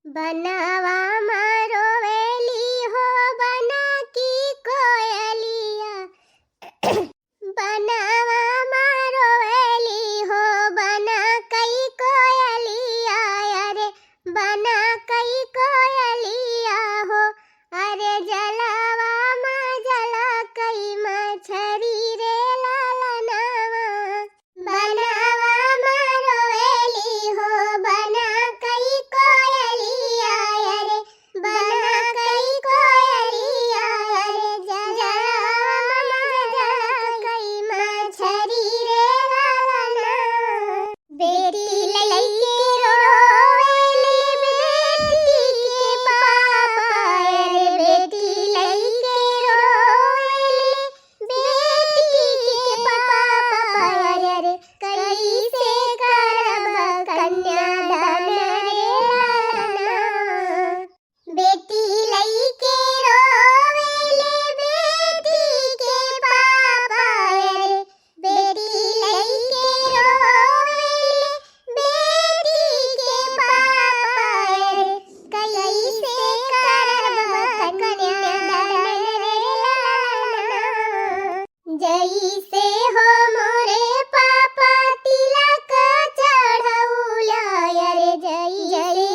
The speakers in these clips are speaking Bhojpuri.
बनवा मारो वेली हो बना की कोयलिया बनवा मारो वेली हो बना कई कोयलिया अरे बना कई कोयलिया हो अरे जलवा माँ जला कई मछरी रे लालनावा बनवा मारो वेली हो बना कई कोयलिया अरे बना कई कोयलिया अरे जलवा माँ जला कई मछरी रे लालनावा बेटी लइके रोवेली बेटी के पापा अरे बेटी लइके रोवेली बेटी के पापा अरे कैसे करब कन्यादान रे लालनावा बेटी लइके रोवेली बेटी के पापा अरे बेटी लइके रोवेली बेटी के पापा अरे कैसे करब कन्यादान रे लालनावा जैसे हो मोरे पापा तिलक चढ़ौला अरे जैसे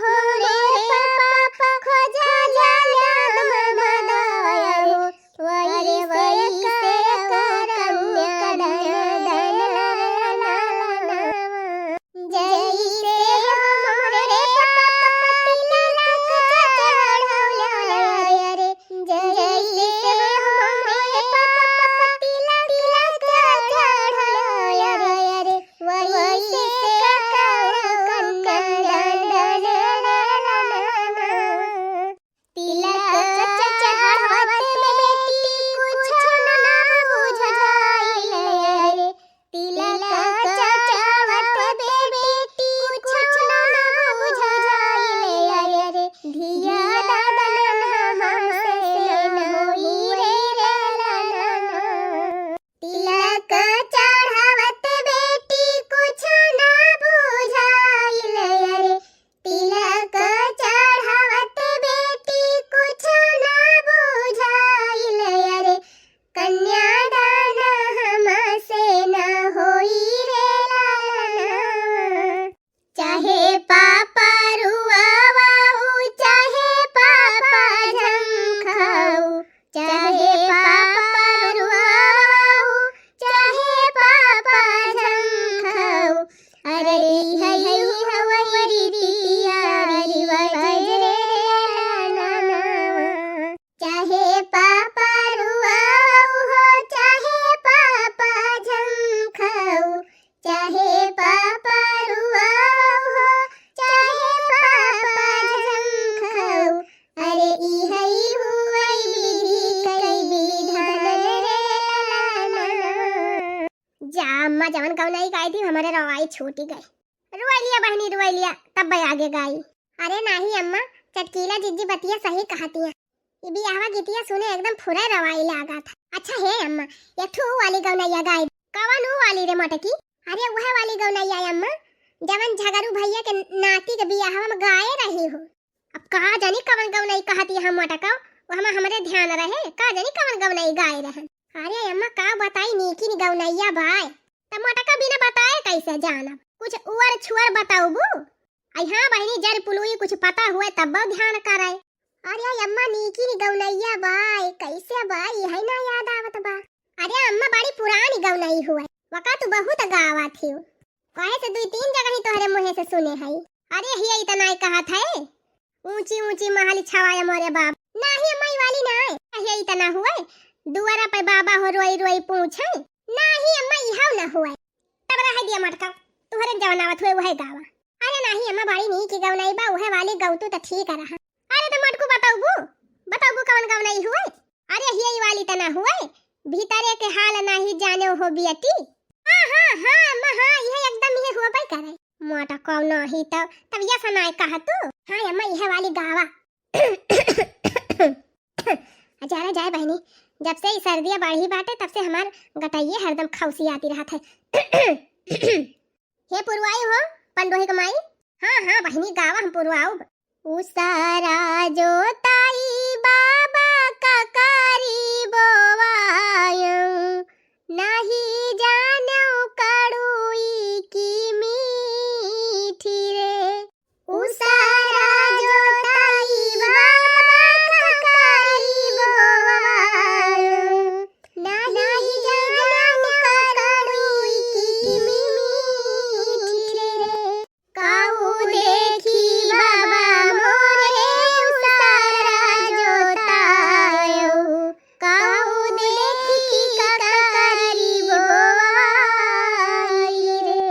हो मोरे पापा खोजा जाला ममदाया हो वही वैसे कन्यादान रे लालनावा जैसे हो मोरे पापा तिलक चढ़ौला अरे जैसे हो मोरे पापा तिलक चढ़ौला अरे वैसे कन्यादान रे लालनावा तिलक चढ़ावत बेटी कुछ ना बुझाइल अरे तिलक चढ़ावत बेटी कुछ ना बुझाइल अरे धिया दादन हमसे न होई रे लालनावा तिलक चढ़ावत बेटी कुछ ना बुझाइल अरे तिलक चढ़ावत बेटी कुछ ना बुझाइल अरे कन्यादान हमसे न होई रे लालनावा चाहे पापा रुआवाऊ चाहे पापा झंखाऊ चाहे पापा रुआवाऊ चाहे पापा झंखाऊ अरे हई हवई रीतिया रिवाज रे लालनावा चाहे पापा रुआवाऊ हो चाहे पापा झंखाऊ चाहे पापा रुआवाऊ हो चाहे पापा झंखाऊ अरे हई हुई विधि कई विधान रे लालनावा जा अम्मा जवन कौनाई गाई थी हमारे रवाई छूटी गई रुआ लिया बहनी रुआ लिया तब भाई आगे गाई अरे नहीं अम्मा चटकीला जिज्जी बतिया सही कहती है ये बियाहवा गीतिया सुने एकदम फुरा रवाई लागा था अच्छा है अम्मा ये ठू वाली गौनैया गाई कवन ऊ वाली रे मटकी अरे वह वाली गौनैया अम्मा जवन झगरू भैया के नाती के बियाहवा में गाए रही हो अब कहा जानी कवन गौनई कहती हम मटका वो हमारे ध्यान रहे का जानी कवन गौनई गाए रहे अरे अम्मा का बताई नीकी नी गौनैया भाई तब मटका बिना बताए कैसे जाना कुछ उवर छुअर बताऊ बू आई हाँ बहनी जर पुलुई कुछ पता हुए तब ध्यान कराए अरे अम्मा नीकी नी गौनैया बाई कैसे बाई है ना याद आवत बा अरे अम्मा बड़ी पुरानी गौनई हुए वका तू बहुत गावा थी कहे से दुई तीन जगह ही तोहरे मुंह से सुने है अरे हिया इतना ही कहा था ऊंची ऊंची महल छवाया मोरे बाप नाही अम्मा वाली ना हिया इतना हुए दुआरा पे बाबा हो रोई रोई पूछे नाही अम्मा इहाव ना हुए तब रह दिया मटका तोहरे जवनावत हुए वह गावा अरे नाही अम्मा बड़ी नी की गौनई बा वह वाली गौतू त ठीक रहा अरे तो मटकू बताऊ बू कवन गौनई हुए अरे हिया वाली तना हुए भीतरे के हाल नाही जाने हो बियती हां अम्मा हां यह एकदम ये हुआ भाई करे मोटा कौन ही तब ये सुनाए कहा तू हां अम्मा यह वाली गावा जा जाए बहनी जब से सर्दियां बढ़ी बाटे तब से हमार गटाइए हरदम खौसी आती रहा था हे पुरवाई हो पंडोही कमाई हाँ हाँ बहनी गावा हम पुरवाऊ उसारा जोताई बाबा का करी बोवायं नहीं जानो कड़ुई की मीठी रे उसारा जोताई बाबा का करी बोवायं नहीं जानो कड़ुई की मीठी रे काऊ देखी बाबा मोरे उसारा जोतायो काऊ देखी ककरी बोवाई रे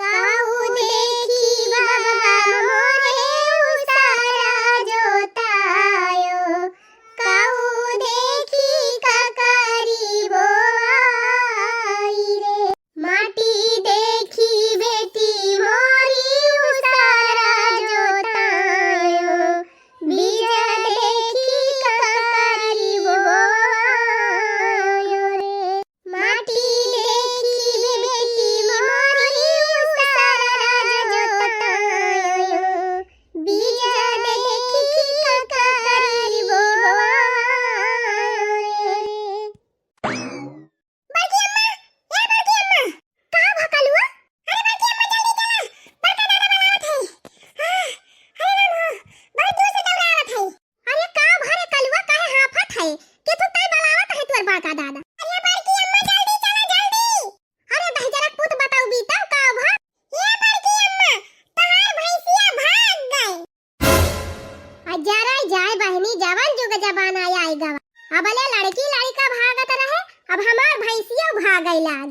काऊ देखी बाबा मोरे उसारा जोतायो काऊ देखी ककरी बोवाई रे माटी देखी बेटी मोरी उसारा जोतायो बीज देखी ककरी बोवायो रे माटी देखी बेटी मोरी उसारा जोतायो बीज देखी ककरी बोवायो रे बड़की अम्मा कहाँ भकलुआ अरे बड़की अम्मा जल्दी चला बड़का दादा बनावत है अरे राम बहुत दूर से दौड़ावत है अरे का भरे कलुआ काहे हाफत है कि तू तय बलावत है तोर बड़का दादा अरे बड़की अम्मा जल्दी चला जल्दी अरे दहजरा पुत बताऊ बीताऊ का भा ये बड़की अम्मा तहार भैंसिया भाग गए अजरा जाए बहनी जवान जुग जबान आया आएगा अब ले लड़की लड़का भागत रहे अब हमार भैंसिया भाग गई लाग